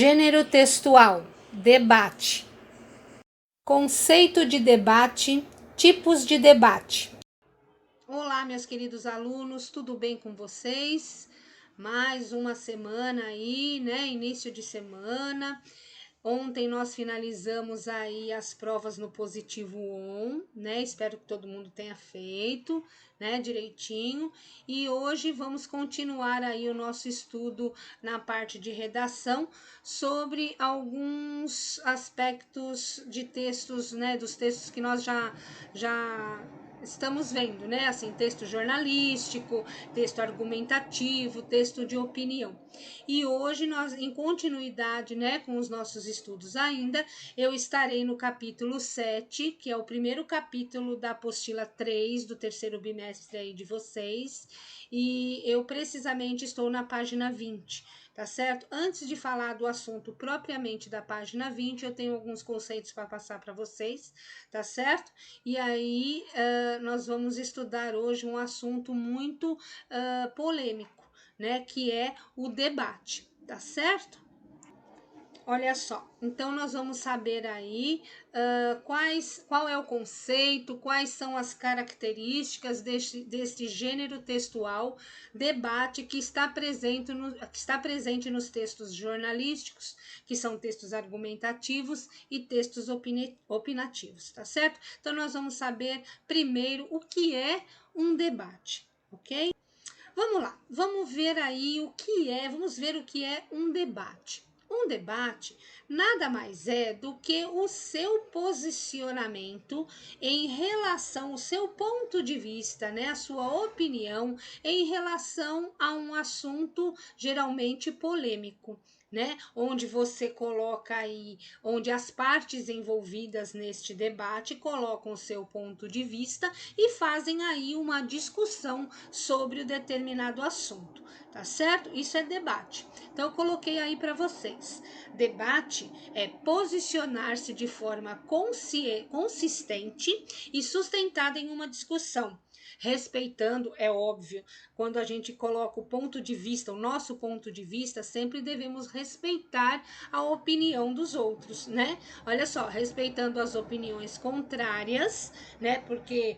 Gênero textual, debate. Conceito de debate, tipos de debate. Olá, meus queridos alunos, tudo bem com vocês? Mais uma semana aí, né? Início de semana. Ontem nós finalizamos aí as provas no Positivo On, né? Espero que todo mundo tenha feito, né, direitinho. E hoje vamos continuar aí o nosso estudo na parte de redação sobre alguns aspectos de textos, né, dos textos que nós já estamos vendo, né? Assim, texto jornalístico, texto argumentativo, texto de opinião. E hoje nós, em continuidade, né, com os nossos estudos ainda, eu estarei no capítulo 7, que é o primeiro capítulo da apostila 3 do terceiro bimestre aí de vocês, e eu precisamente estou na página 20. Tá certo? Antes de falar do assunto propriamente da página 20, eu tenho alguns conceitos para passar para vocês, tá certo? E aí nós vamos estudar hoje um assunto muito polêmico, né? Que é o debate, tá certo? Olha só, então nós vamos saber aí qual é o conceito, quais são as características deste gênero textual, debate que está presente nos textos jornalísticos, que são textos argumentativos e textos opinativos, tá certo? Então nós vamos saber primeiro o que é um debate, ok? Vamos lá, vamos ver o que é um debate. Um debate nada mais é do que o seu posicionamento em relação, o seu ponto de vista, né, a sua opinião em relação a um assunto geralmente polêmico, né, onde você coloca aí, onde as partes envolvidas neste debate colocam o seu ponto de vista e fazem aí uma discussão sobre o determinado assunto, tá certo? Isso é debate. Então, eu coloquei aí para vocês. Debate é posicionar-se de forma consistente e sustentada em uma discussão, respeitando, é óbvio, quando a gente coloca o ponto de vista, o nosso ponto de vista, sempre devemos respeitar a opinião dos outros, né? Olha só, respeitando as opiniões contrárias, né? Porque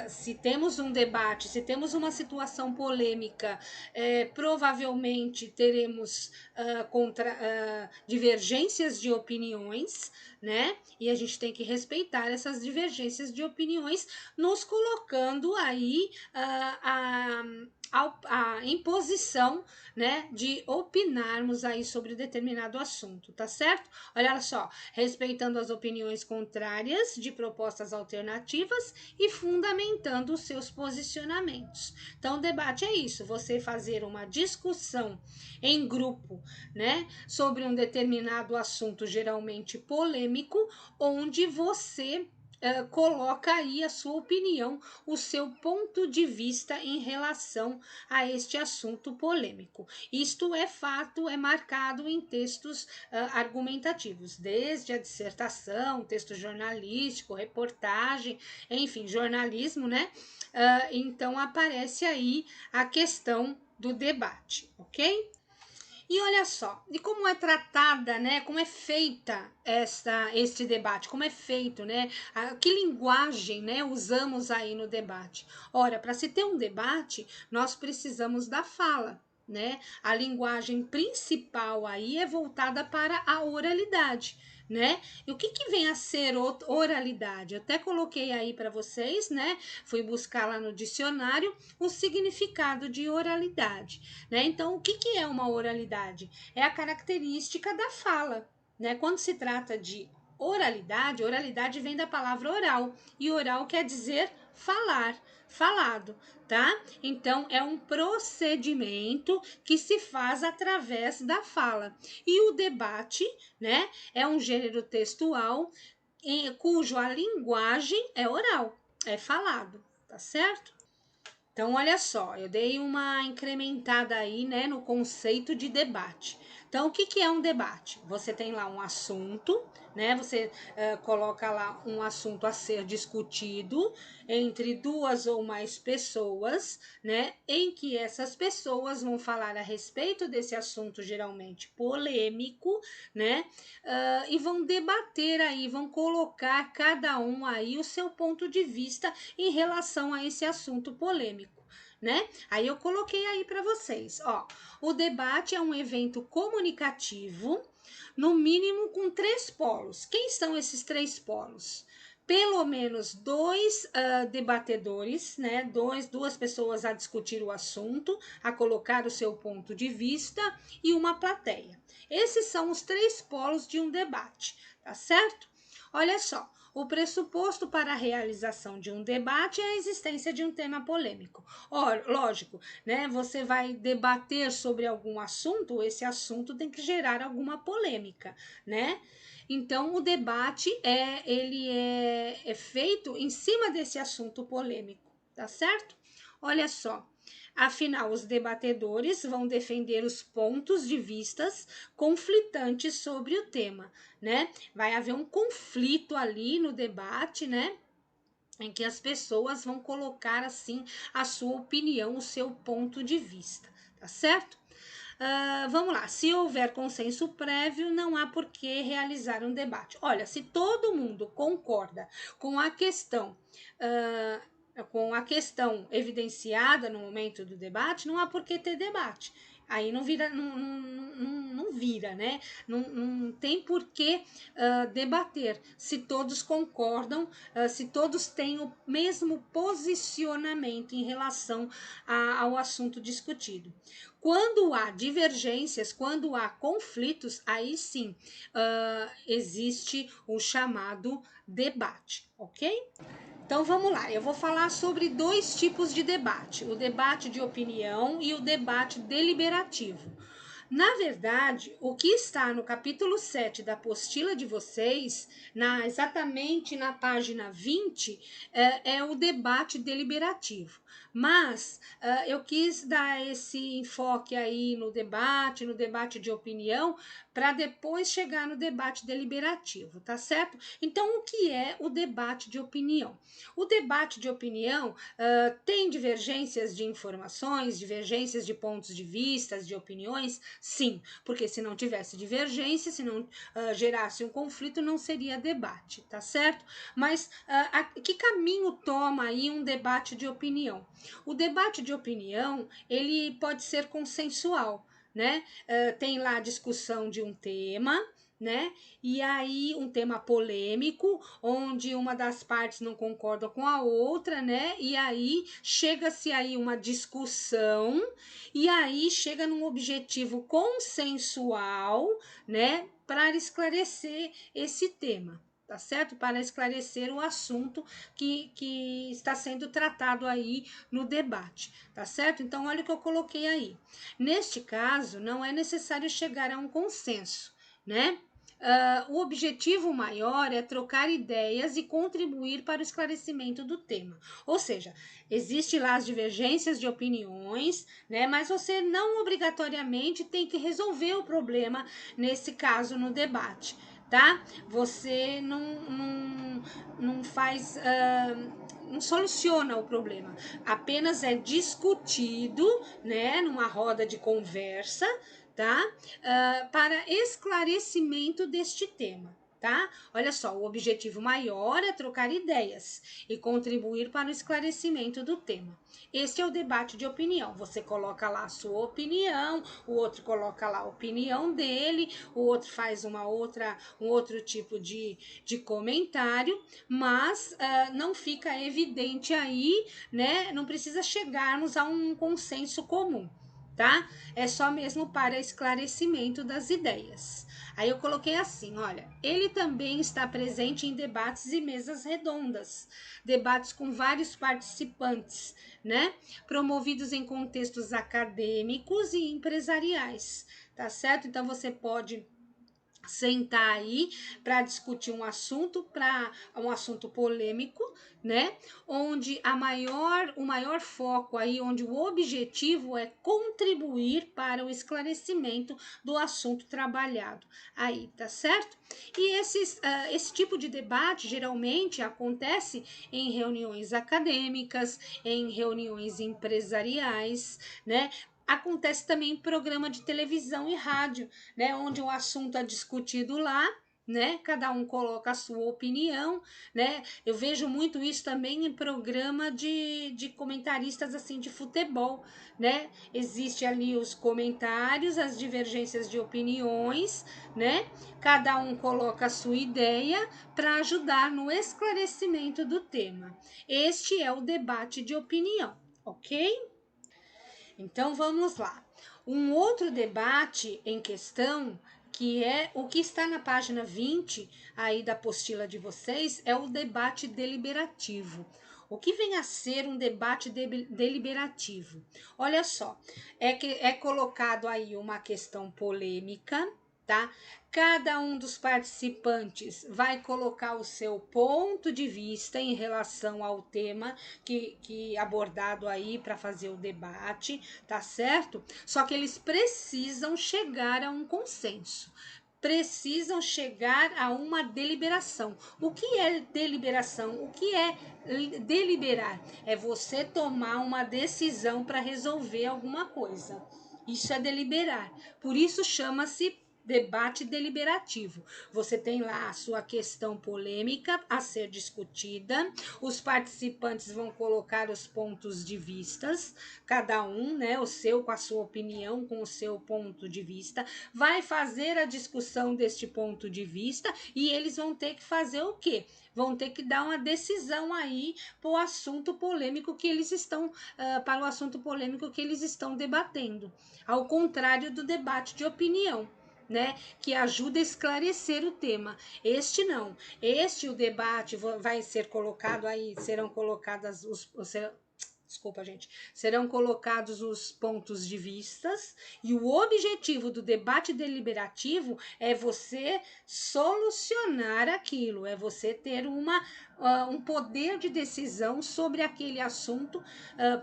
se temos um debate, se temos uma situação polêmica, provavelmente teremos divergências de opiniões, né? E a gente tem que respeitar essas divergências de opiniões, nos colocando aí a imposição, né, de opinarmos aí sobre determinado assunto, tá certo? Olha só, respeitando as opiniões contrárias de propostas alternativas e fundamentando os seus posicionamentos. Então, o debate é isso, você fazer uma discussão em grupo, né, sobre um determinado assunto geralmente polêmico, onde você coloca aí a sua opinião, o seu ponto de vista em relação a este assunto polêmico. Isto é fato, é marcado em textos argumentativos, desde a dissertação, texto jornalístico, reportagem, enfim, jornalismo, né? Então aparece aí a questão do debate, ok? E olha só, e como é tratada, né? Como é feita este debate? Como é feito, né? Que linguagem, né, usamos aí no debate? Ora, para se ter um debate, nós precisamos da fala, né? A linguagem principal aí é voltada para a oralidade, né? E o que vem a ser oralidade? Eu até coloquei aí para vocês, né? Fui buscar lá no dicionário o significado de oralidade, né? Então, o que é uma oralidade? É a característica da fala, né? Quando se trata de oralidade, oralidade vem da palavra oral, e oral quer dizer falar, falado, tá? Então, é um procedimento que se faz através da fala. E o debate, né, é um gênero textual cujo a linguagem é oral, é falado, tá certo? Então, olha só, eu dei uma incrementada aí, né, no conceito de debate. Então, o que é um debate? Você tem lá um assunto, né? Você coloca lá um assunto a ser discutido entre duas ou mais pessoas, né? Em que essas pessoas vão falar a respeito desse assunto, geralmente polêmico, né? E vão debater aí, vão colocar cada um aí o seu ponto de vista em relação a esse assunto polêmico, né? Aí eu coloquei aí para vocês, ó. O debate é um evento comunicativo, no mínimo com 3 polos. Quem são esses 3 polos? Pelo menos 2 debatedores, né? Duas pessoas a discutir o assunto, a colocar o seu ponto de vista e uma plateia. Esses são os 3 polos de um debate, tá certo? Olha só, o pressuposto para a realização de um debate é a existência de um tema polêmico. Lógico, né? Você vai debater sobre algum assunto, esse assunto tem que gerar alguma polêmica, né? Então, o debate ele é feito em cima desse assunto polêmico, tá certo? Olha só. Afinal, os debatedores vão defender os pontos de vistas conflitantes sobre o tema, né? Vai haver um conflito ali no debate, né? Em que as pessoas vão colocar assim a sua opinião, o seu ponto de vista, tá certo? Vamos lá, se houver consenso prévio, não há por que realizar um debate. Olha, se todo mundo concorda com a questão, evidenciada no momento do debate, não há por que ter debate. Aí não vira, não vira, né? Não tem por que debater. Se todos concordam, se todos têm o mesmo posicionamento em relação ao assunto discutido. Quando há divergências, quando há conflitos, aí sim existe o chamado debate, ok? Então vamos lá, eu vou falar sobre 2 tipos de debate: o debate de opinião e o debate deliberativo. Na verdade, o que está no capítulo 7 da apostila de vocês, exatamente na página 20, é o debate deliberativo. Mas eu quis dar esse enfoque aí no debate de opinião, para depois chegar no debate deliberativo, tá certo? Então, o que é o debate de opinião? O debate de opinião tem divergências de informações, divergências de pontos de vista, de opiniões? Sim, porque se não tivesse divergência, se não gerasse um conflito, não seria debate, tá certo? Mas que caminho toma aí um debate de opinião? O debate de opinião, ele pode ser consensual, né? Tem lá a discussão de um tema, né? E aí um tema polêmico, onde uma das partes não concorda com a outra, né? E aí chega-se aí uma discussão, e aí chega num objetivo consensual, né? Para esclarecer esse tema, tá certo? Para esclarecer o assunto que está sendo tratado aí no debate, tá certo? Então, olha o que eu coloquei aí. Neste caso, não é necessário chegar a um consenso, né? O objetivo maior é trocar ideias e contribuir para o esclarecimento do tema. Ou seja, existe lá as divergências de opiniões, né? Mas você não obrigatoriamente tem que resolver o problema, nesse caso, no debate, tá? Você não faz... não soluciona o problema, apenas é discutido, né, numa roda de conversa, tá? Para esclarecimento deste tema, tá? Olha só, o objetivo maior é trocar ideias e contribuir para o esclarecimento do tema. Este é o debate de opinião. Você coloca lá a sua opinião, o outro coloca lá a opinião dele, o outro faz um outro tipo de comentário, mas não fica evidente aí, né? Não precisa chegarmos a um consenso comum, tá? É só mesmo para esclarecimento das ideias. Aí eu coloquei assim, olha, ele também está presente em debates e mesas redondas, debates com vários participantes, né? Promovidos em contextos acadêmicos e empresariais, tá certo? Então você pode sentar aí para discutir um assunto polêmico, né? Onde o maior foco aí, onde o objetivo é contribuir para o esclarecimento do assunto trabalhado. Aí, tá certo? E esse tipo de debate geralmente acontece em reuniões acadêmicas, em reuniões empresariais, né? Acontece também em programa de televisão e rádio, né, onde o assunto é discutido lá, né? Cada um coloca a sua opinião, né? Eu vejo muito isso também em programa de comentaristas assim de futebol, né? Existe ali os comentários, as divergências de opiniões, né? Cada um coloca a sua ideia para ajudar no esclarecimento do tema. Este é o debate de opinião, ok? Então vamos lá. Um outro debate em questão, que é o que está na página 20 aí da apostila de vocês, é o debate deliberativo. O que vem a ser um debate deliberativo? Olha só, é colocado aí uma questão polêmica, tá? Cada um dos participantes vai colocar o seu ponto de vista em relação ao tema que abordado aí para fazer o debate, tá certo? Só que eles precisam chegar a um consenso. Precisam chegar a uma deliberação. O que é deliberação? O que é deliberar? É você tomar uma decisão para resolver alguma coisa. Isso é deliberar. Por isso chama-se debate deliberativo. Você tem lá a sua questão polêmica a ser discutida, os participantes vão colocar os pontos de vistas, cada um, né, o seu com a sua opinião, com o seu ponto de vista, vai fazer a discussão deste ponto de vista e eles vão ter que fazer o quê? Vão ter que dar uma decisão aí para o assunto polêmico que eles estão debatendo, ao contrário do debate de opinião, né, que ajuda a esclarecer o tema. Este não. O debate vai ser colocado aí, serão colocados os pontos de vistas e o objetivo do debate deliberativo é você solucionar aquilo, é você ter um poder de decisão sobre aquele assunto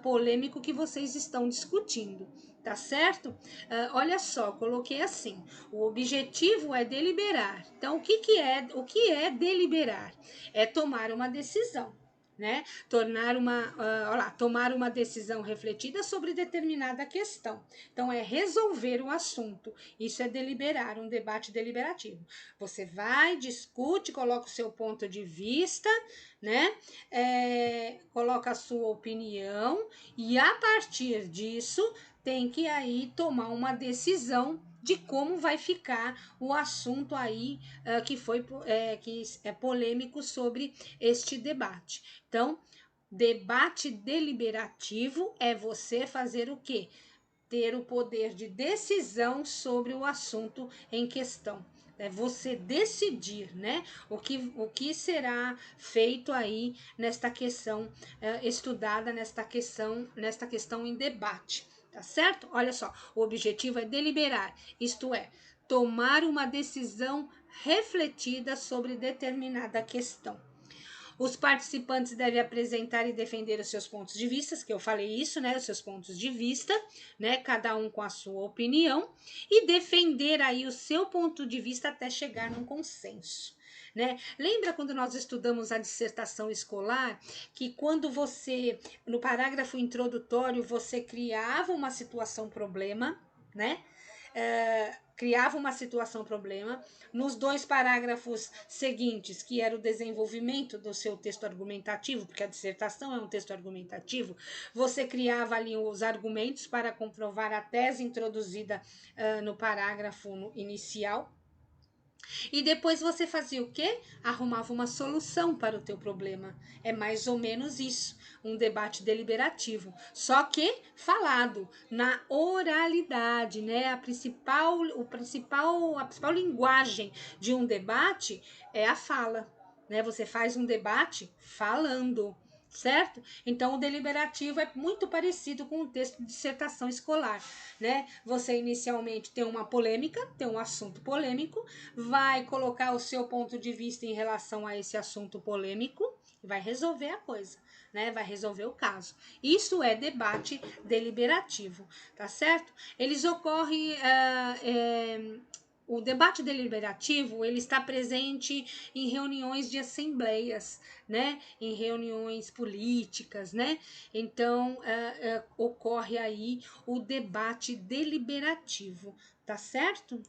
polêmico que vocês estão discutindo. Tá certo? Olha só, coloquei assim: o objetivo é deliberar. Então, o que é deliberar? É tomar uma decisão, né? Tomar uma decisão refletida sobre determinada questão. Então, é resolver o assunto. Isso é deliberar, um debate deliberativo. Você vai, discute, coloca o seu ponto de vista, né? Coloca a sua opinião e a partir disso tem que aí tomar uma decisão de como vai ficar o assunto aí que é polêmico sobre este debate. Então, debate deliberativo é você fazer o quê? Ter o poder de decisão sobre o assunto em questão. É você decidir, né, o que será feito aí nesta questão estudada, nesta questão em debate. Tá certo? Olha só, o objetivo é deliberar, isto é, tomar uma decisão refletida sobre determinada questão. Os participantes devem apresentar e defender os seus pontos de vista, que eu falei isso, né? Os seus pontos de vista, né? Cada um com a sua opinião, e defender aí o seu ponto de vista até chegar num consenso. Né? Lembra quando nós estudamos a dissertação escolar, que quando você, no parágrafo introdutório, você criava uma situação-problema, né? Criava uma situação-problema. Nos 2 parágrafos seguintes, que era o desenvolvimento do seu texto argumentativo, porque a dissertação é um texto argumentativo, você criava ali os argumentos para comprovar a tese introduzida no parágrafo inicial. E depois você fazia o quê? Arrumava uma solução para o teu problema. É mais ou menos isso, um debate deliberativo. Só que falado na oralidade, né? A principal linguagem de um debate é a fala, né? Você faz um debate falando. certo? Então, o deliberativo é muito parecido com o texto de dissertação escolar, né? Você inicialmente tem uma polêmica, tem um assunto polêmico, vai colocar o seu ponto de vista em relação a esse assunto polêmico e vai resolver a coisa, né? Vai resolver o caso. Isso é debate deliberativo, tá certo? Eles ocorrem... o debate deliberativo, ele está presente em reuniões de assembleias, né? Em reuniões políticas, né? Então, ocorre aí o debate deliberativo, tá certo?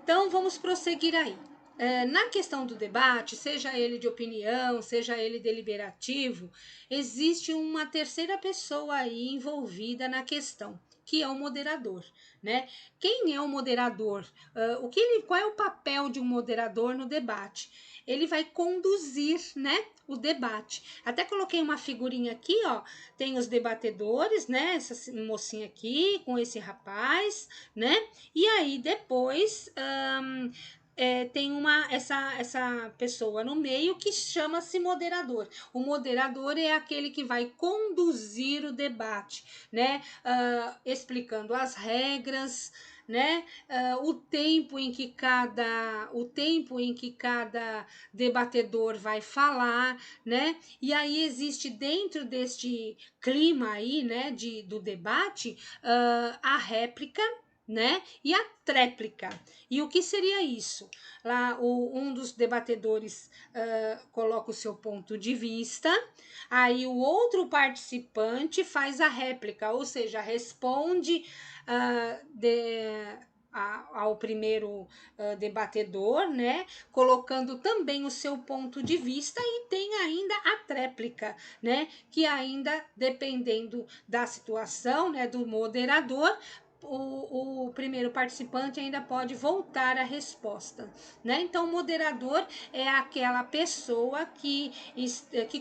Então, vamos prosseguir aí. Na questão do debate, seja ele de opinião, seja ele deliberativo, existe uma terceira pessoa aí envolvida na questão, que é o moderador, né? Quem é o moderador? Qual é o papel de um moderador no debate? Ele vai conduzir, né, o debate. Até coloquei uma figurinha aqui, ó. Tem os debatedores, né? Essa mocinha aqui com esse rapaz, né? E aí depois tem essa pessoa no meio que chama-se moderador. O moderador é aquele que vai conduzir o debate, né? Explicando as regras, né? O tempo em que cada debatedor vai falar, né? E aí existe dentro deste clima aí, né, do debate, a réplica, né? E a tréplica. E o que seria isso? Lá um dos debatedores coloca o seu ponto de vista, aí o outro participante faz a réplica, ou seja, responde ao primeiro debatedor, né? Colocando também o seu ponto de vista, e tem ainda a tréplica, né? Que ainda, dependendo da situação, né, do moderador, o primeiro participante ainda pode voltar à resposta, né? Então, o moderador é aquela pessoa que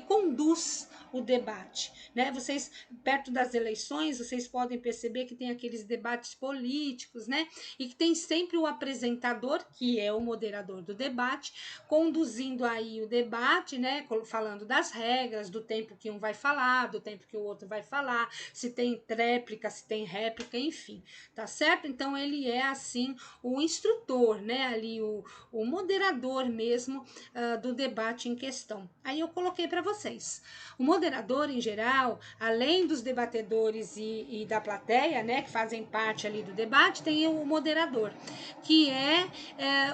conduz o debate, né? Vocês, perto das eleições, vocês podem perceber que tem aqueles debates políticos, né? E que tem sempre o apresentador, que é o moderador do debate, conduzindo aí o debate, né? Falando das regras, do tempo que um vai falar, do tempo que o outro vai falar, se tem tréplica, se tem réplica, enfim, tá certo? Então, ele é, assim, o instrutor, né? Ali, o moderador mesmo do debate em questão. Aí eu coloquei para vocês. O moderador, em geral, além dos debatedores e da plateia, né, que fazem parte ali do debate, tem o moderador, que é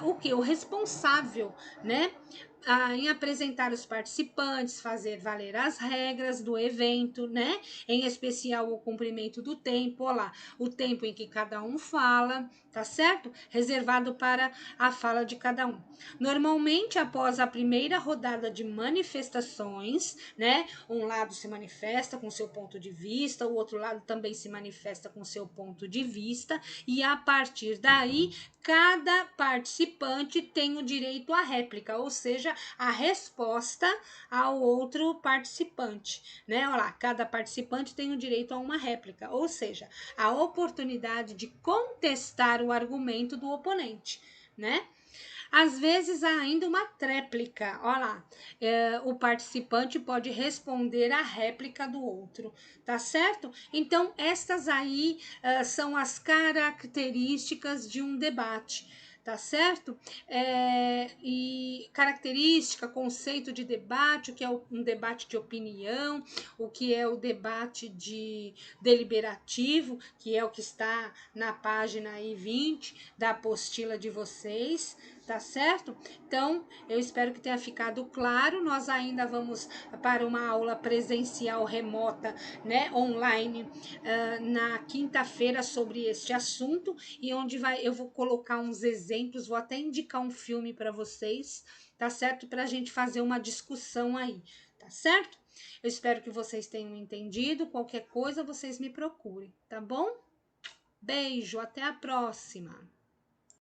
o que? O responsável, né? Em apresentar os participantes, fazer valer as regras do evento, né? Em especial o cumprimento do tempo, ó lá, o tempo em que cada um fala, tá certo? Reservado para a fala de cada um. Normalmente, após a primeira rodada de manifestações, né? Um lado se manifesta com seu ponto de vista, o outro lado também se manifesta com seu ponto de vista, e a partir daí, cada participante tem o direito à réplica, ou seja, a resposta ao outro participante, né? Olha lá, cada participante tem o direito a uma réplica, ou seja, a oportunidade de contestar o argumento do oponente, né? Às vezes há ainda uma tréplica, olha lá, o participante pode responder à réplica do outro, tá certo? Então, estas aí são as características de um debate, tá certo? E característica, conceito de debate, o que é um debate de opinião, o que é o debate deliberativo, que é o que está na página aí 20 da apostila de vocês, tá certo? Então, eu espero que tenha ficado claro. Nós ainda vamos para uma aula presencial remota, né, online, na quinta-feira sobre este assunto, e onde eu vou colocar uns exemplos, vou até indicar um filme para vocês, tá certo? Para a gente fazer uma discussão aí, tá certo? Eu espero que vocês tenham entendido. Qualquer coisa, vocês me procurem, tá bom? Beijo, até a próxima!